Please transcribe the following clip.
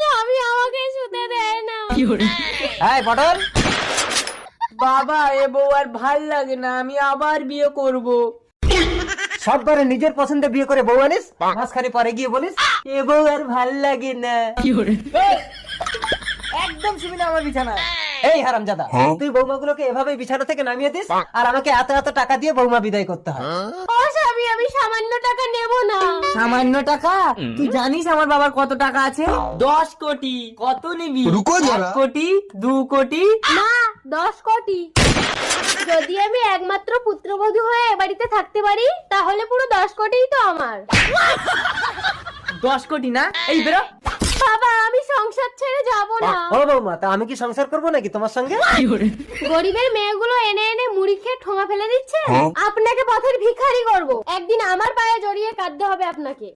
স্বামী আমাকে শুতে দেয় না। এই পটল, বাবা এ বউ আর ভাল লাগে না, আমি আবার বিয়ে করব। সববারে নিজের পছন্দে বিয়ে করে বউ আনিস, মাঝখানে পরে গিয়ে বলিস এ বউ আর ভাল লাগে না। এই, একদম শুবি না আমার বিছানায়। এই হারামজাদা, তুই বৌমাগুলোকে এভাবে বিছানা থেকে নামিয়ে দিস আর আমাকে এত এত টাকা দিয়ে বৌমা বিদায় করতে হয়। ও স্বামী, আমি সামান্য টাকা নেব না। সামান্য টাকা? তুই জানিস আমার বাবার কত টাকা আছে? 10 কোটি। কত নিবি? 1 কোটি, 2 কোটি? না, 10 কোটি। যদি আমি একমাত্র পুত্রবধূ হয়ে এ বাড়িতে থাকতে পারি তাহলে পুরো 10 কোটিই তো আমার। 10 কোটি না? এই বেরো। বাবা, আমি সংসার ছেড়ে যাব না। ও বৌমা, তা আমি কি সংসার করবো নাকি তোমার সঙ্গে? গরিবের মেয়েগুলো এনে এনে মুড়ি খেয়ে ঠোঙা ফেলে দিচ্ছে, আপনাকে পথের ভিখারি করব। একদিন আমার পায়ে জড়িয়ে কাঁদতে হবে আপনাকে।